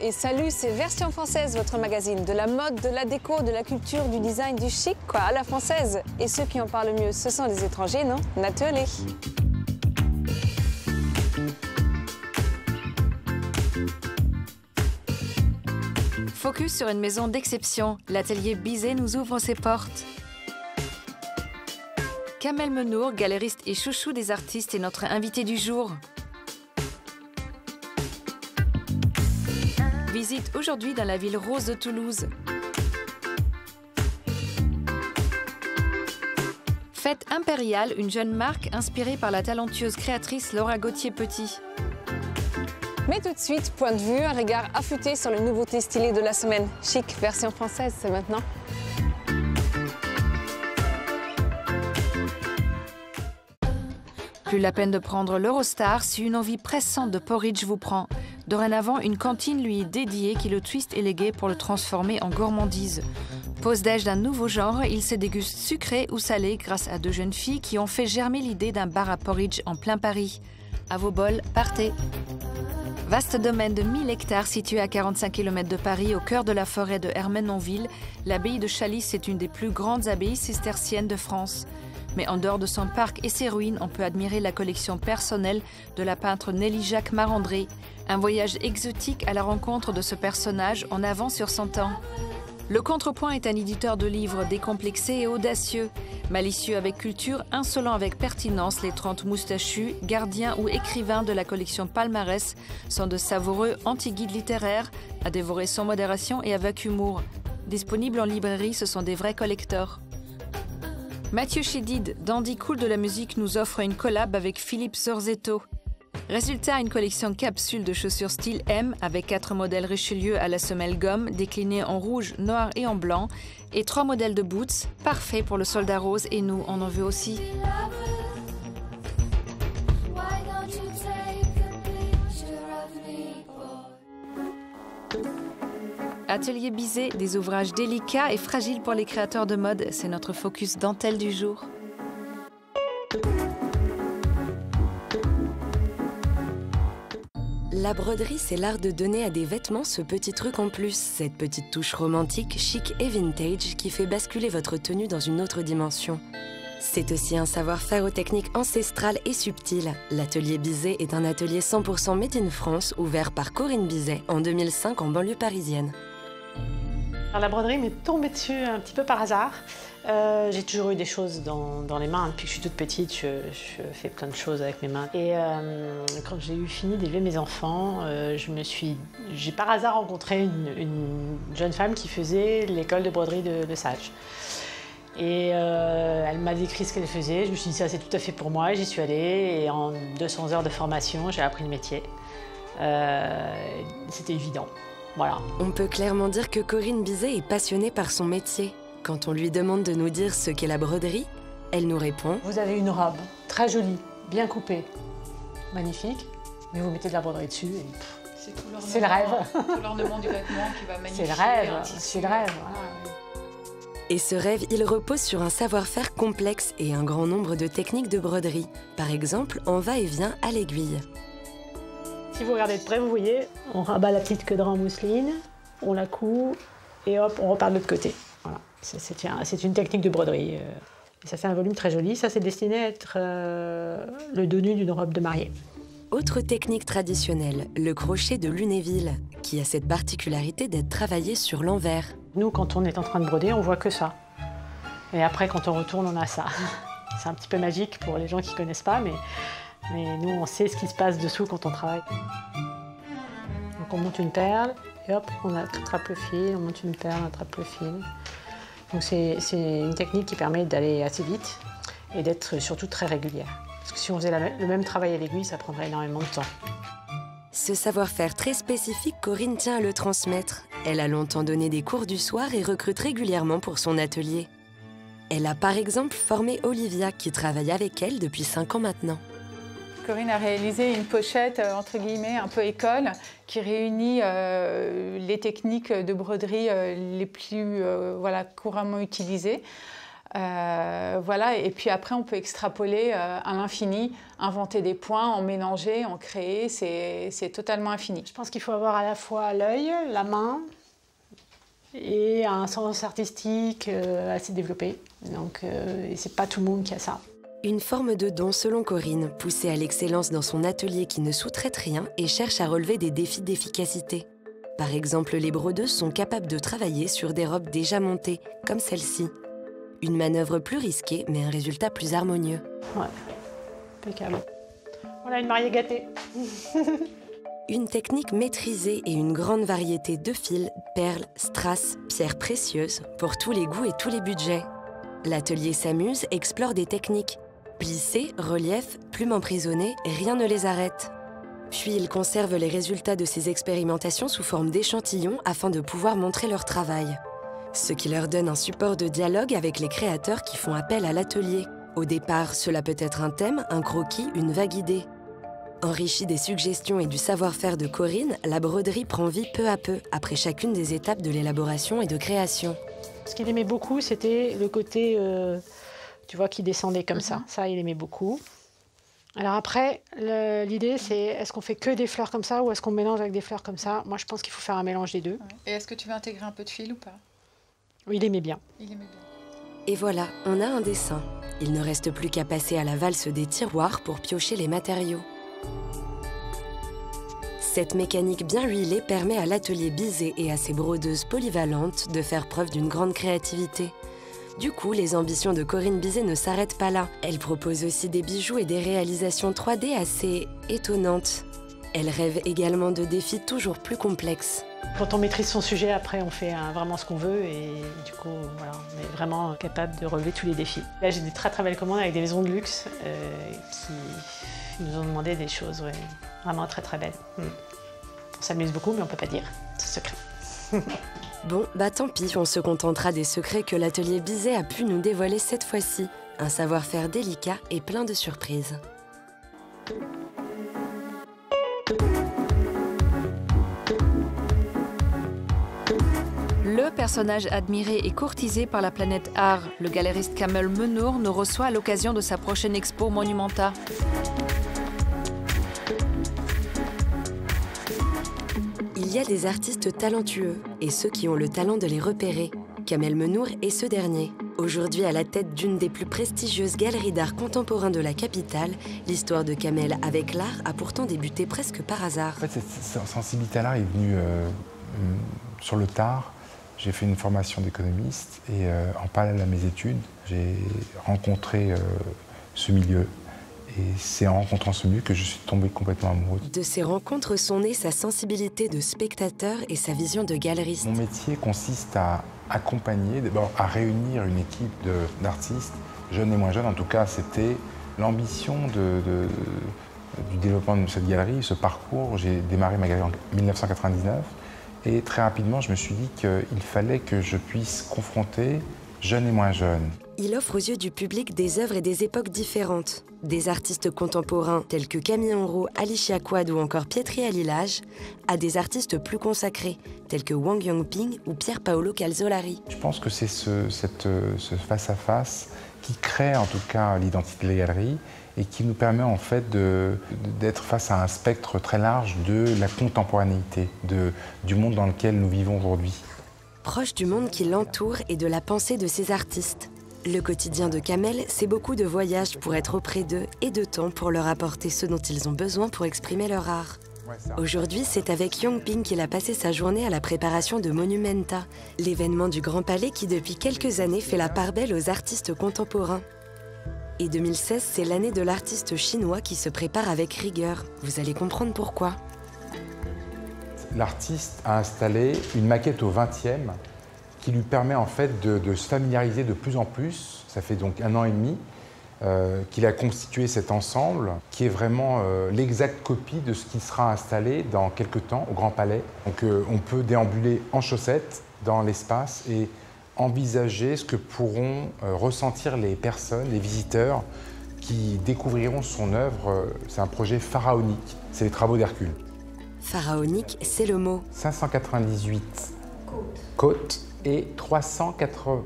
et salut, c'est Version Française, votre magazine de la mode, de la déco, de la culture, du design, du chic, quoi, à la française. Et ceux qui en parlent mieux, ce sont les étrangers, non? Nathalie. Focus sur une maison d'exception, l'atelier Bizet nous ouvre ses portes. Kamel Menour, galériste et chouchou des artistes, est notre invité du jour. Visite aujourd'hui dans la ville rose de Toulouse. Fête impériale, une jeune marque inspirée par la talentueuse créatrice Laura Gauthier-Petit. Mais tout de suite, point de vue, un regard affûté sur les nouveautés stylées de la semaine. Chic, Version Française, c'est maintenant. Plus la peine de prendre l'Eurostar si une envie pressante de porridge vous prend. Dorénavant, une cantine lui est dédiée qui le twist élégué pour le transformer en gourmandise. Pause déj d'un nouveau genre, il se déguste sucré ou salé grâce à deux jeunes filles qui ont fait germer l'idée d'un bar à porridge en plein Paris. À vos bols, partez! Vaste domaine de 1000 hectares situé à 45 km de Paris, au cœur de la forêt de Ermenonville, l'abbaye de Chalice est une des plus grandes abbayes cisterciennes de France. Mais en dehors de son parc et ses ruines, on peut admirer la collection personnelle de la peintre Nelly-Jacques Marandré. Un voyage exotique à la rencontre de ce personnage en avant sur son temps. Le Contrepoint est un éditeur de livres décomplexé et audacieux. Malicieux avec culture, insolent avec pertinence, les 30 moustachus, gardiens ou écrivains de la collection Palmarès sont de savoureux anti-guides littéraires à dévorer sans modération et avec humour. Disponibles en librairie, ce sont des vrais collectors. Mathieu Chédid, dandy cool de la musique, nous offre une collab avec Philippe Zorzetto. Résultat, une collection capsule de chaussures style M avec 4 modèles Richelieu à la semelle gomme déclinés en rouge, noir et en blanc et 3 modèles de boots, parfaits pour le soldat rose et nous, on en veut aussi. Atelier Bizet, des ouvrages délicats et fragiles pour les créateurs de mode, c'est notre focus dentelle du jour. La broderie, c'est l'art de donner à des vêtements ce petit truc en plus, cette petite touche romantique, chic et vintage qui fait basculer votre tenue dans une autre dimension. C'est aussi un savoir-faire aux techniques ancestrales et subtiles. L'atelier Bizet est un atelier 100% made in France, ouvert par Corinne Bizet en 2005 en banlieue parisienne. Alors, la broderie m'est tombée dessus un petit peu par hasard. J'ai toujours eu des choses dans les mains. Depuis que je suis toute petite, je fais plein de choses avec mes mains. Et quand j'ai eu fini d'élever mes enfants, j'ai par hasard rencontré une jeune femme qui faisait l'école de broderie de Sage. Et elle m'a décrit ce qu'elle faisait. Je me suis dit, ça c'est tout à fait pour moi. J'y suis allée et en 200 heures de formation, j'ai appris le métier. C'était évident. Voilà. On peut clairement dire que Corinne Bizet est passionnée par son métier. Quand on lui demande de nous dire ce qu'est la broderie, elle nous répond: vous avez une robe très jolie, bien coupée, magnifique, mais vous mettez de la broderie dessus et c'est le rêve. Tout l'ornement du vêtement qui va magnifier. C'est le rêve, c'est le rêve. Voilà. Et ce rêve, il repose sur un savoir-faire complexe et un grand nombre de techniques de broderie. Par exemple, en va-et-vient à l'aiguille. Si vous regardez de près, vous voyez, on rabat la petite queue de en mousseline, on la coud et hop, on repart de l'autre côté. Voilà. C'est une technique de broderie. Et ça fait un volume très joli. Ça, c'est destiné à être le dos nu d'une robe de mariée. Autre technique traditionnelle, le crochet de Lunéville, qui a cette particularité d'être travaillé sur l'envers. Nous, quand on est en train de broder, on voit que ça. Et après, quand on retourne, on a ça. C'est un petit peu magique pour les gens qui ne connaissent pas, mais nous, on sait ce qui se passe dessous quand on travaille. Donc on monte une perle, et hop, on attrape le fil, on monte une perle, on attrape le fil. Donc c'est une technique qui permet d'aller assez vite et d'être surtout très régulière. Parce que si on faisait le même travail à l'aiguille, ça prendrait énormément de temps. Ce savoir-faire très spécifique, Corinne tient à le transmettre. Elle a longtemps donné des cours du soir et recrute régulièrement pour son atelier. Elle a par exemple formé Olivia, qui travaille avec elle depuis 5 ans maintenant. Corinne a réalisé une pochette, entre guillemets, un peu école, qui réunit les techniques de broderie les plus couramment utilisées. Voilà, et puis après, on peut extrapoler à l'infini, inventer des points, en mélanger, en créer, c'est totalement infini. Je pense qu'il faut avoir à la fois l'œil, la main et un sens artistique assez développé. Donc, et c'est pas tout le monde qui a ça. Une forme de don selon Corinne, poussée à l'excellence dans son atelier qui ne sous-traite rien et cherche à relever des défis d'efficacité. Par exemple, les brodeuses sont capables de travailler sur des robes déjà montées, comme celle-ci. Une manœuvre plus risquée, mais un résultat plus harmonieux. Ouais, impeccable. Voilà une mariée gâtée. Une technique maîtrisée et une grande variété de fils, perles, strass, pierres précieuses, pour tous les goûts et tous les budgets. L'atelier s'amuse, explore des techniques. Plissé, relief, plumes emprisonnées, rien ne les arrête. Puis ils conservent les résultats de ces expérimentations sous forme d'échantillons afin de pouvoir montrer leur travail. Ce qui leur donne un support de dialogue avec les créateurs qui font appel à l'atelier. Au départ, cela peut être un thème, un croquis, une vague idée. Enrichie des suggestions et du savoir-faire de Corinne, la broderie prend vie peu à peu, après chacune des étapes de l'élaboration et de création. Ce qu'il aimait beaucoup, c'était le côté, tu vois, qui descendait comme ça. Ça, il aimait beaucoup. Alors après, l'idée, c'est est-ce qu'on fait que des fleurs comme ça ou est-ce qu'on mélange avec des fleurs comme ça? Moi, je pense qu'il faut faire un mélange des deux. Ouais. Et est-ce que tu veux intégrer un peu de fil ou pas? Oui, il aimait bien. Il aimait bien. Et voilà, on a un dessin. Il ne reste plus qu'à passer à la valse des tiroirs pour piocher les matériaux. Cette mécanique bien huilée permet à l'atelier Bizet et à ses brodeuses polyvalentes de faire preuve d'une grande créativité. Du coup, les ambitions de Corinne Bizet ne s'arrêtent pas là. Elle propose aussi des bijoux et des réalisations 3D assez étonnantes. Elle rêve également de défis toujours plus complexes. Quand on maîtrise son sujet, après, on fait vraiment ce qu'on veut et du coup, voilà, on est vraiment capable de relever tous les défis. Là, j'ai des très très belles commandes avec des maisons de luxe qui nous ont demandé des choses vraiment très très belles. On s'amuse beaucoup, mais on ne peut pas dire, c'est secret. Bon, bah tant pis, on se contentera des secrets que l'atelier Bizet a pu nous dévoiler cette fois-ci. Un savoir-faire délicat et plein de surprises. Le personnage admiré et courtisé par la planète art, le galériste Kamel Menour, nous reçoit à l'occasion de sa prochaine expo Monumenta. Il y a des artistes talentueux et ceux qui ont le talent de les repérer. Kamel Menour est ce dernier. Aujourd'hui à la tête d'une des plus prestigieuses galeries d'art contemporain de la capitale, l'histoire de Kamel avec l'art a pourtant débuté presque par hasard. En fait, cette sensibilité à l'art est venue sur le tard. J'ai fait une formation d'économiste et en parallèle à mes études, j'ai rencontré ce milieu. Et c'est en rencontrant ce milieu que je suis tombé complètement amoureux. De ces rencontres sont nées sa sensibilité de spectateur et sa vision de galeriste. Mon métier consiste à accompagner, d'abord à réunir une équipe d'artistes, jeunes et moins jeunes. En tout cas, c'était l'ambition du développement de cette galerie, ce parcours. J'ai démarré ma galerie en 1999 et très rapidement, je me suis dit qu'il fallait que je puisse confronter jeunes et moins jeunes. Il offre aux yeux du public des œuvres et des époques différentes. Des artistes contemporains tels que Camille Henrot, Alicia Quad ou encore Pietri Alilage, à des artistes plus consacrés tels que Wang Yongping ou Pier Paolo Calzolari. Je pense que c'est ce face-à-face qui crée en tout cas l'identité de la galerie et qui nous permet en fait d'être face à un spectre très large de la contemporanéité, du monde dans lequel nous vivons aujourd'hui. Proche du monde qui l'entoure et de la pensée de ces artistes. Le quotidien de Kamel, c'est beaucoup de voyages pour être auprès d'eux et de temps pour leur apporter ce dont ils ont besoin pour exprimer leur art. Aujourd'hui, c'est avec Yongping qu'il a passé sa journée à la préparation de Monumenta, l'événement du Grand Palais qui depuis quelques années fait la part belle aux artistes contemporains. Et 2016, c'est l'année de l'artiste chinois qui se prépare avec rigueur. Vous allez comprendre pourquoi. L'artiste a installé une maquette au 20e qui lui permet en fait de se familiariser de plus en plus. Ça fait donc 1 an et demi qu'il a constitué cet ensemble qui est vraiment l'exacte copie de ce qui sera installé dans quelques temps au Grand Palais. Donc on peut déambuler en chaussettes dans l'espace et envisager ce que pourront ressentir les personnes, les visiteurs qui découvriront son œuvre. C'est un projet pharaonique, c'est les travaux d'Hercule. Pharaonique, c'est le mot. 598 côtes et 333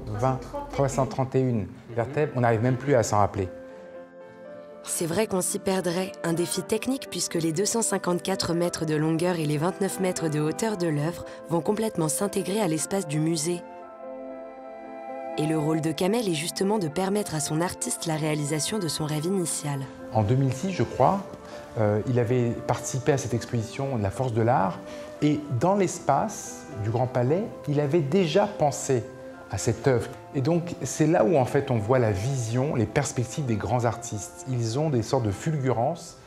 331 vertèbres, on n'arrive même plus à s'en rappeler. C'est vrai qu'on s'y perdrait, un défi technique puisque les 254 mètres de longueur et les 29 mètres de hauteur de l'œuvre vont complètement s'intégrer à l'espace du musée. Et le rôle de Kamel est justement de permettre à son artiste la réalisation de son rêve initial. En 2006, je crois, il avait participé à cette exposition de la force de l'art et dans l'espace du Grand Palais, il avait déjà pensé à cette œuvre. Et donc, c'est là où en fait on voit la vision, les perspectives des grands artistes. Ils ont des sortes de fulgurances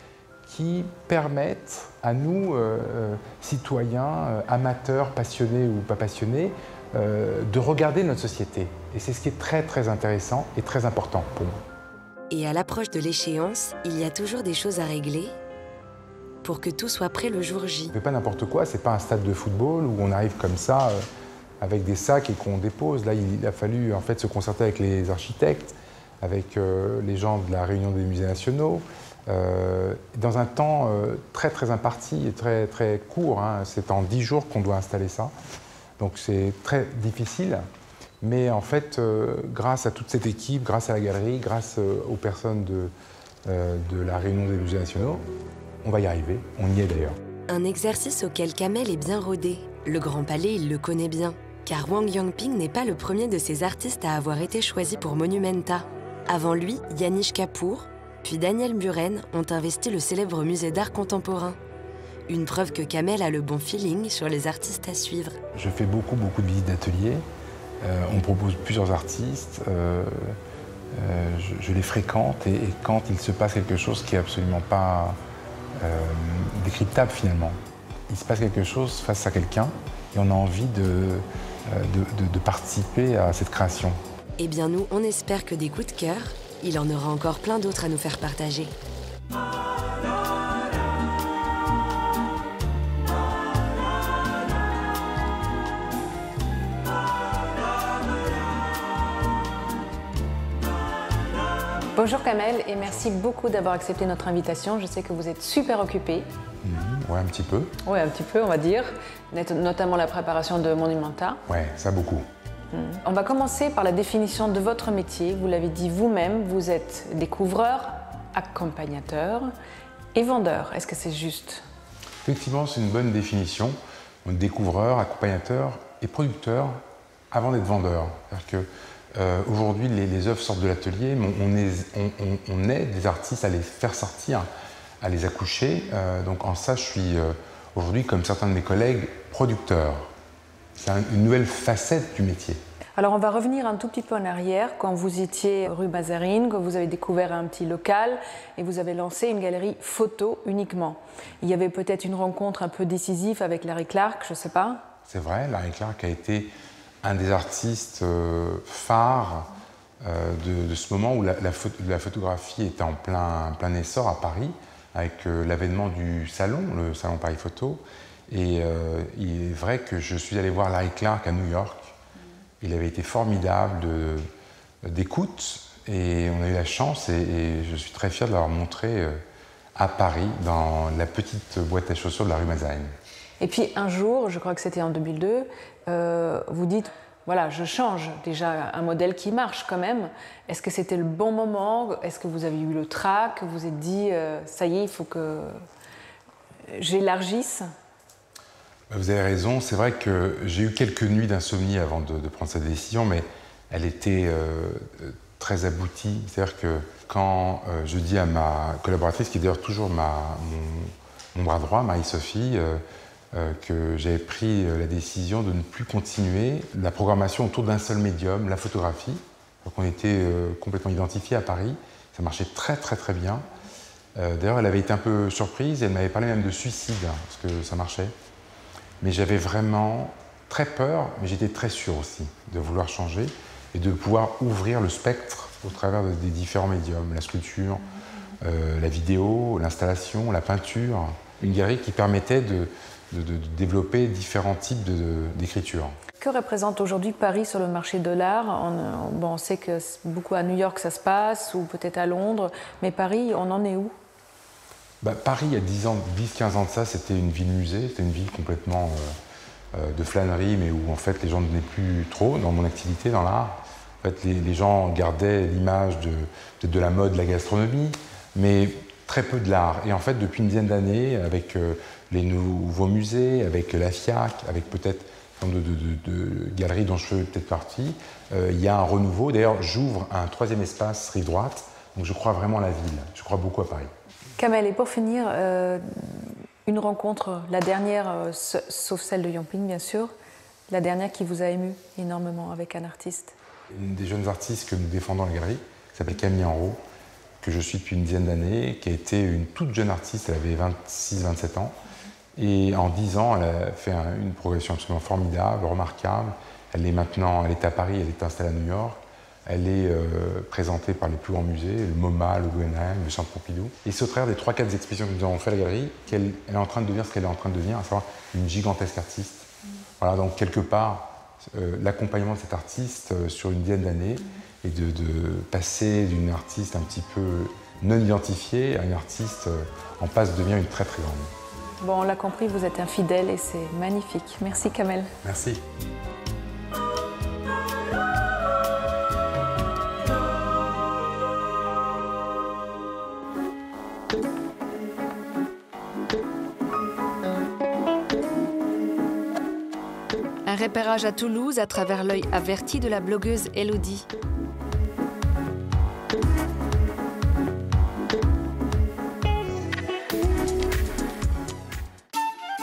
qui permettent à nous, citoyens, amateurs, passionnés ou pas passionnés, de regarder notre société. Et c'est ce qui est très très intéressant et très important pour moi. Et à l'approche de l'échéance, il y a toujours des choses à régler pour que tout soit prêt le jour J. On ne fait pas n'importe quoi, c'est pas un stade de football où on arrive comme ça avec des sacs et qu'on dépose. Là, il a fallu en fait se concerter avec les architectes, avec les gens de la Réunion des musées nationaux, dans un temps très très imparti et très très court. Hein. C'est en 10 jours qu'on doit installer ça. Donc c'est très difficile. Mais en fait, grâce à toute cette équipe, grâce à la galerie, grâce aux personnes de la Réunion des musées nationaux, on va y arriver. On y est d'ailleurs. Un exercice auquel Kamel est bien rodé. Le Grand Palais, il le connaît bien. Car Wang Yangping n'est pas le premier de ces artistes à avoir été choisi pour Monumenta. Avant lui, Yanish Kapoor, puis Daniel Buren ont investi le célèbre musée d'art contemporain. Une preuve que Kamel a le bon feeling sur les artistes à suivre. Je fais beaucoup de visites d'ateliers. On me propose plusieurs artistes. Je les fréquente et quand il se passe quelque chose qui n'est absolument pas décryptable finalement. Il se passe quelque chose face à quelqu'un et on a envie de participer à cette création. Eh bien nous, on espère que des coups de cœur, il en aura encore plein d'autres à nous faire partager. Bonjour Kamel et merci beaucoup d'avoir accepté notre invitation. Je sais que vous êtes super occupé. Ouais, un petit peu. Oui, un petit peu, on va dire. Notamment la préparation de Monumenta. Ouais, ça beaucoup. On va commencer par la définition de votre métier. Vous l'avez dit vous-même, vous êtes découvreur, accompagnateur et vendeur. Est-ce que c'est juste? Effectivement, c'est une bonne définition. Découvreur, accompagnateur et producteur avant d'être vendeur. C'est-à-dire que aujourd'hui, les œuvres sortent de l'atelier, mais on est des artistes à les faire sortir, à les accoucher. Donc en ça, je suis aujourd'hui, comme certains de mes collègues, producteur. C'est une nouvelle facette du métier. Alors on va revenir un tout petit peu en arrière, quand vous étiez rue Mazarine, quand vous avez découvert un petit local et vous avez lancé une galerie photo uniquement. Il y avait peut-être une rencontre un peu décisive avec Larry Clark, je ne sais pas. C'est vrai, Larry Clark a été un des artistes phares de ce moment où la photographie était en plein essor à Paris, avec l'avènement du salon, le salon Paris Photo. Et il est vrai que je suis allé voir Larry Clark à New York. Il avait été formidable d'écoute et on a eu la chance et je suis très fier de l'avoir montré à Paris dans la petite boîte à chaussures de la rue Mazarine. Et puis un jour, je crois que c'était en 2002, vous dites, voilà, je change déjà un modèle qui marche quand même. Est-ce que c'était le bon moment? Est-ce que vous avez eu le trac? Vous vous êtes dit, ça y est, il faut que j'élargisse? Vous avez raison, c'est vrai que j'ai eu quelques nuits d'insomnie avant de prendre cette décision, mais elle était très aboutie. C'est-à-dire que quand je dis à ma collaboratrice, qui est d'ailleurs toujours mon bras droit, Marie-Sophie, que j'avais pris la décision de ne plus continuer la programmation autour d'un seul médium, la photographie. Donc on était complètement identifiés à Paris, ça marchait très bien. D'ailleurs, elle avait été un peu surprise, elle m'avait parlé même de suicide, parce que ça marchait. Mais j'avais vraiment très peur, mais j'étais très sûr aussi de vouloir changer et de pouvoir ouvrir le spectre au travers des différents médiums, la sculpture, la vidéo, l'installation, la peinture. Une galerie qui permettait de développer différents types d'écriture. Que représente aujourd'hui Paris sur le marché de l'art? On sait que beaucoup à New York ça se passe, ou peut-être à Londres, mais Paris, on en est où? Paris, il y a 10-15 ans de ça, c'était une ville-musée, c'était une ville complètement de flânerie, mais où en fait les gens ne venaient plus trop dans mon activité, dans l'art. En fait, les gens gardaient l'image de la mode, de la gastronomie, mais très peu de l'art. Et en fait, depuis une dizaine d'années, avec les nouveaux musées, avec la FIAC, avec peut-être de galeries dont je fais peut-être partie, il y a un renouveau. D'ailleurs, j'ouvre un troisième espace rive droite, donc je crois vraiment à la ville. Je crois beaucoup à Paris. Kamel, et pour finir, une rencontre, la dernière, sauf celle de Young-Ping bien sûr, la dernière qui vous a ému énormément avec un artiste? Une des jeunes artistes que nous défendons à la galerie, qui s'appelle Camille Enrault, que je suis depuis une dizaine d'années, qui a été une toute jeune artiste, elle avait 26-27 ans. Et en 10 ans, elle a fait une progression absolument formidable, remarquable. Elle est maintenant, elle est à Paris, elle est installée à New York. Elle est présentée par les plus grands musées, le MoMA, le Guggenheim, le Centre Pompidou. Et c'est au travers des 3-4 expositions que nous avons fait à la galerie qu'elle est en train de devenir ce qu'elle est en train de devenir, à savoir une gigantesque artiste. Voilà, donc quelque part, l'accompagnement de cet artiste sur une dizaine d'années et de passer d'une artiste un petit peu non identifiée à une artiste en passe de devenir une très très grande. Bon, on l'a compris, vous êtes un fidèle et c'est magnifique. Merci Kamel. Merci. Un repérage à Toulouse à travers l'œil averti de la blogueuse Elodie.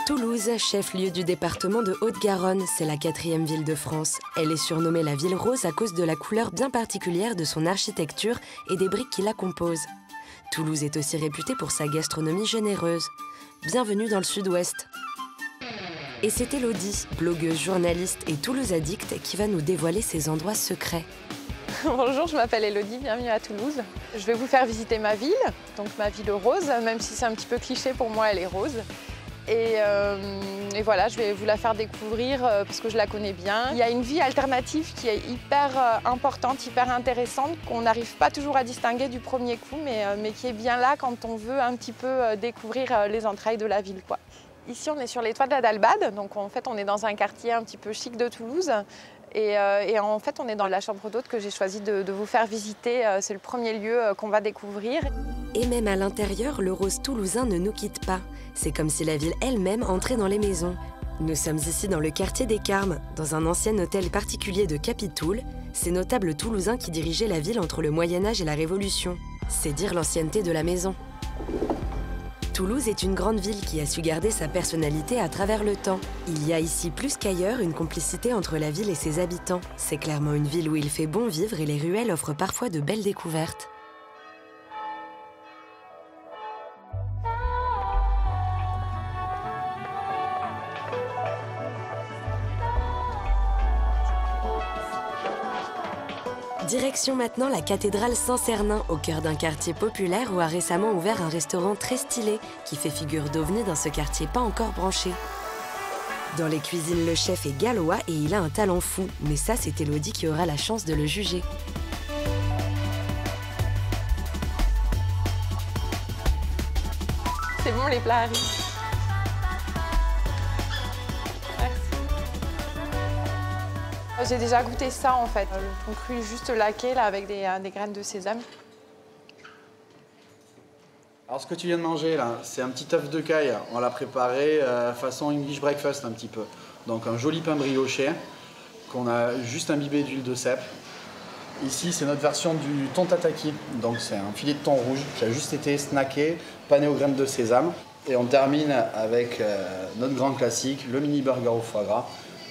Toulouse, chef-lieu du département de Haute-Garonne, c'est la 4e ville de France. Elle est surnommée la ville rose à cause de la couleur bien particulière de son architecture et des briques qui la composent. Toulouse est aussi réputée pour sa gastronomie généreuse. Bienvenue dans le sud-ouest. Et c'est Elodie, blogueuse, journaliste et Toulouse addict, qui va nous dévoiler ses endroits secrets. Bonjour, je m'appelle Elodie, bienvenue à Toulouse. Je vais vous faire visiter ma ville, donc ma ville rose, même si c'est un petit peu cliché pour moi, elle est rose. Et voilà, je vais vous la faire découvrir parce que je la connais bien. Il y a une vie alternative qui est hyper importante, hyper intéressante, qu'on n'arrive pas toujours à distinguer du premier coup, mais qui est bien là quand on veut un petit peu découvrir les entrailles de la ville, quoi. Ici, on est sur les toits de la Dalbade, donc en fait, on est dans un quartier un petit peu chic de Toulouse. Et en fait, on est dans la chambre d'hôte que j'ai choisi de vous faire visiter. C'est le premier lieu qu'on va découvrir. Et même à l'intérieur, le rose toulousain ne nous quitte pas. C'est comme si la ville elle-même entrait dans les maisons. Nous sommes ici dans le quartier des Carmes, dans un ancien hôtel particulier de Capitoul, ces notables toulousains qui dirigeaient la ville entre le Moyen-Âge et la Révolution. C'est dire l'ancienneté de la maison. Toulouse est une grande ville qui a su garder sa personnalité à travers le temps. Il y a ici plus qu'ailleurs une complicité entre la ville et ses habitants. C'est clairement une ville où il fait bon vivre et les ruelles offrent parfois de belles découvertes. Direction maintenant la cathédrale Saint-Cernin, au cœur d'un quartier populaire où a récemment ouvert un restaurant très stylé qui fait figure d'ovni dans ce quartier pas encore branché. Dans les cuisines, le chef est gallois et il a un talent fou, mais ça c'est Elodie qui aura la chance de le juger. C'est bon, les plats arrivent. J'ai déjà goûté ça en fait, le thon cru juste laqué là, avec des graines de sésame. Alors ce que tu viens de manger là, c'est un petit œuf de caille. On l'a préparé façon English breakfast un petit peu. Donc un joli pain brioché qu'on a juste imbibé d'huile de cèpe. Ici c'est notre version du thon tataki. Donc c'est un filet de thon rouge qui a juste été snacké, pané aux graines de sésame. Et on termine avec notre grand classique, le mini burger au foie gras.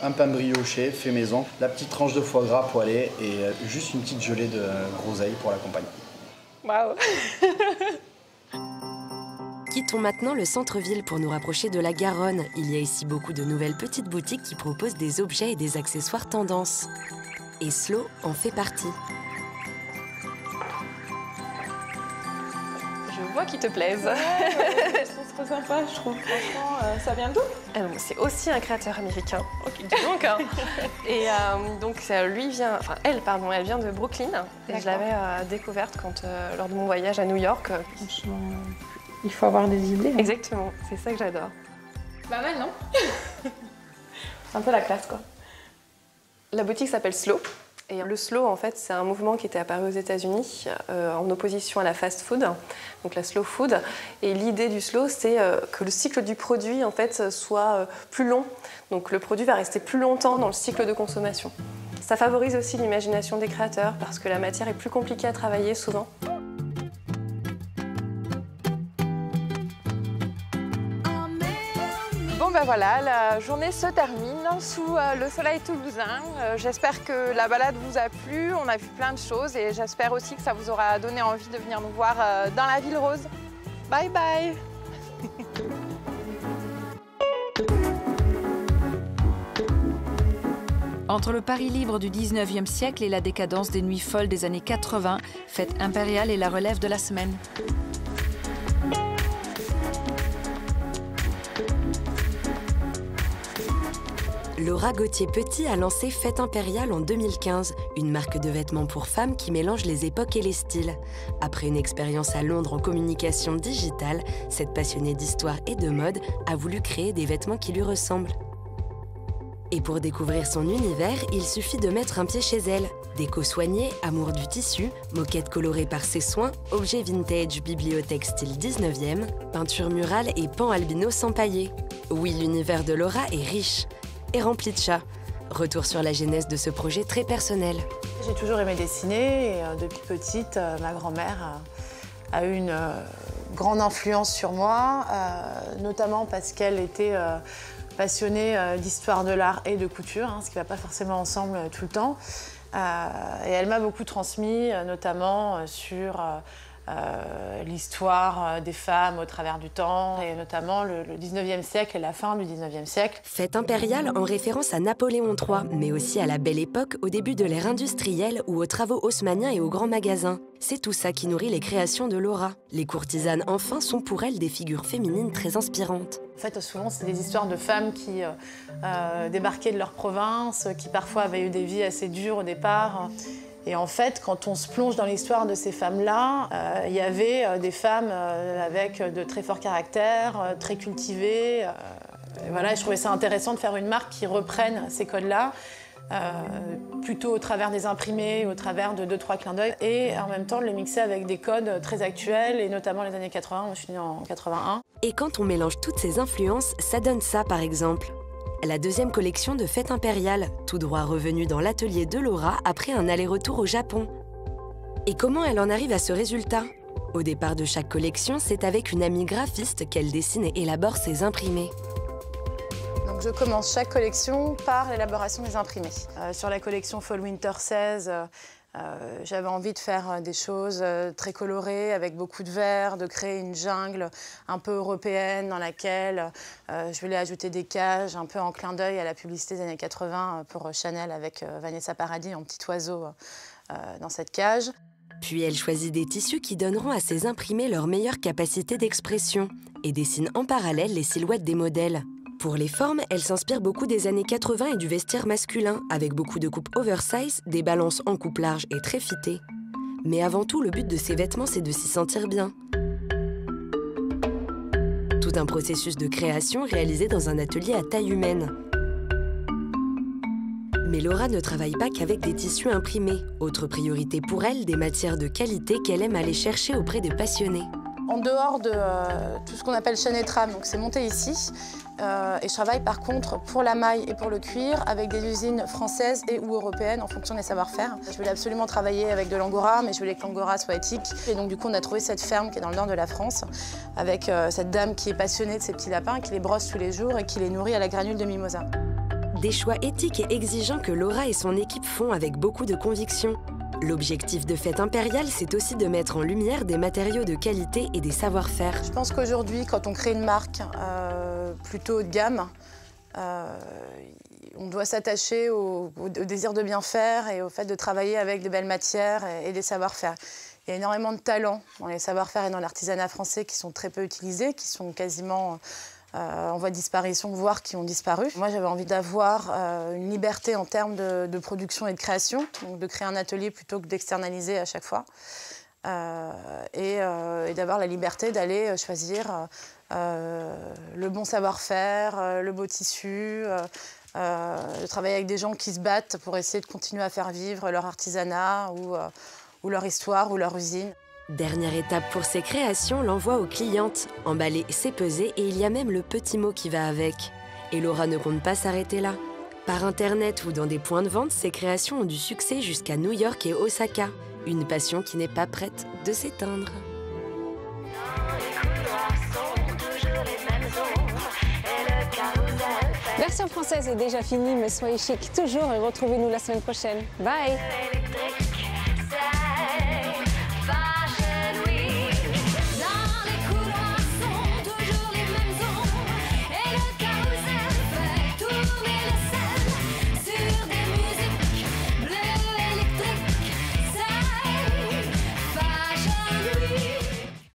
Un pain brioché fait maison, la petite tranche de foie gras poêlée et juste une petite gelée de groseille pour l'accompagner. Waouh. Quittons maintenant le centre-ville pour nous rapprocher de la Garonne. Il y a ici beaucoup de nouvelles petites boutiques qui proposent des objets et des accessoires tendance. Et Slow en fait partie. Je vois qu'ils te plaisent. Ouais, ils sont trop sympas, je trouve. Franchement, ça vient d'où? C'est aussi un créateur américain. Ok, donc. Hein. Et donc lui vient, enfin elle vient de Brooklyn. Et je l'avais découverte lors de mon voyage à New York. Franchement, il faut avoir des idées. Hein. Exactement, c'est ça que j'adore. Pas mal, non? C'est un peu la classe, quoi. La boutique s'appelle Slow. Et le slow, en fait, c'est un mouvement qui était apparu aux États-Unis en opposition à la fast food, donc la slow food. Et l'idée du slow, c'est que le cycle du produit, en fait, soit plus long. Donc le produit va rester plus longtemps dans le cycle de consommation. Ça favorise aussi l'imagination des créateurs parce que la matière est plus compliquée à travailler souvent. Bon ben voilà, la journée se termine sous le soleil toulousain. J'espère que la balade vous a plu, on a vu plein de choses et j'espère aussi que ça vous aura donné envie de venir nous voir dans la Ville Rose. Bye bye. Entre le Paris libre du 19e siècle et la décadence des nuits folles des années 80, Fête impériale est la relève de la semaine. Laura Gauthier-Petit a lancé Fête impériale en 2015, une marque de vêtements pour femmes qui mélange les époques et les styles. Après une expérience à Londres en communication digitale, cette passionnée d'histoire et de mode a voulu créer des vêtements qui lui ressemblent. Et pour découvrir son univers, il suffit de mettre un pied chez elle. Déco soignée, amour du tissu, moquette colorée par ses soins, objets vintage, bibliothèque style 19e, peinture murale et pan albinos empaillés. Oui, l'univers de Laura est riche et rempli de chats. Retour sur la genèse de ce projet très personnel. J'ai toujours aimé dessiner et depuis petite, ma grand-mère a eu une grande influence sur moi, notamment parce qu'elle était passionnée d'histoire de l'art et de couture, ce qui ne va pas forcément ensemble tout le temps. Et elle m'a beaucoup transmis, notamment sur l'histoire des femmes au travers du temps, et notamment le 19e siècle et la fin du 19e siècle. Fête impériale en référence à Napoléon III, mais aussi à la Belle Époque, au début de l'ère industrielle ou aux travaux haussmanniens et aux grands magasins. C'est tout ça qui nourrit les créations de Laura. Les courtisanes, enfin, sont pour elle des figures féminines très inspirantes. En fait, souvent, c'est des histoires de femmes qui débarquaient de leur province, qui parfois avaient eu des vies assez dures au départ. Et en fait, quand on se plonge dans l'histoire de ces femmes-là, il y avait des femmes avec de très forts caractères, très cultivées. Et voilà, je trouvais ça intéressant de faire une marque qui reprenne ces codes-là, plutôt au travers des imprimés, au travers de 2-3 clins d'œil, et en même temps de les mixer avec des codes très actuels, et notamment les années 80. Moi, je suis née en 81. Et quand on mélange toutes ces influences, ça donne ça, par exemple. La deuxième collection de Fête impériale, tout droit revenue dans l'atelier de Laura après un aller-retour au Japon. Et comment elle en arrive à ce résultat? Au départ de chaque collection, c'est avec une amie graphiste qu'elle dessine et élabore ses imprimés. Donc je commence chaque collection par l'élaboration des imprimés. Sur la collection Fall-Winter 16, j'avais envie de faire des choses très colorées, avec beaucoup de vert, de créer une jungle un peu européenne dans laquelle je voulais ajouter des cages, un peu en clin d'œil à la publicité des années 80 pour Chanel avec Vanessa Paradis en petit oiseau dans cette cage. Puis elle choisit des tissus qui donneront à ses imprimés leur meilleure capacité d'expression et dessine en parallèle les silhouettes des modèles. Pour les formes, elle s'inspire beaucoup des années 80 et du vestiaire masculin, avec beaucoup de coupes oversize, des balances en coupe large et très fitées. Mais avant tout, le but de ces vêtements, c'est de s'y sentir bien. Tout un processus de création réalisé dans un atelier à taille humaine. Mais Laura ne travaille pas qu'avec des tissus imprimés. Autre priorité pour elle, des matières de qualité qu'elle aime aller chercher auprès des passionnés. En dehors de tout ce qu'on appelle chaîne et trame, donc c'est monté ici. Et je travaille par contre pour la maille et pour le cuir avec des usines françaises et ou européennes en fonction des savoir-faire. Je voulais absolument travailler avec de l'angora, mais je voulais que l'angora soit éthique. Et donc du coup on a trouvé cette ferme qui est dans le nord de la France avec cette dame qui est passionnée de ces petits lapins, qui les brosse tous les jours et qui les nourrit à la granule de mimosa. Des choix éthiques et exigeants que Laura et son équipe font avec beaucoup de conviction. L'objectif de Fête impériale, c'est aussi de mettre en lumière des matériaux de qualité et des savoir-faire. Je pense qu'aujourd'hui, quand on crée une marque plutôt haut de gamme, on doit s'attacher au désir de bien faire et au fait de travailler avec de belles matières et des savoir-faire. Il y a énormément de talents dans les savoir-faire et dans l'artisanat français qui sont très peu utilisés, qui sont quasiment en voie de disparition, voire qui ont disparu. Moi, j'avais envie d'avoir une liberté en termes de production et de création, donc de créer un atelier plutôt que d'externaliser à chaque fois, et d'avoir la liberté d'aller choisir le bon savoir-faire, le beau tissu, de travailler avec des gens qui se battent pour essayer de continuer à faire vivre leur artisanat ou leur histoire ou leur usine. Dernière étape pour ces créations, l'envoi aux clientes. Emballer, c'est peser et il y a même le petit mot qui va avec. Et Laura ne compte pas s'arrêter là. Par Internet ou dans des points de vente, ces créations ont du succès jusqu'à New York et Osaka. Une passion qui n'est pas prête de s'éteindre. Version française est déjà finie, mais soyez chic toujours et retrouvez-nous la semaine prochaine. Bye!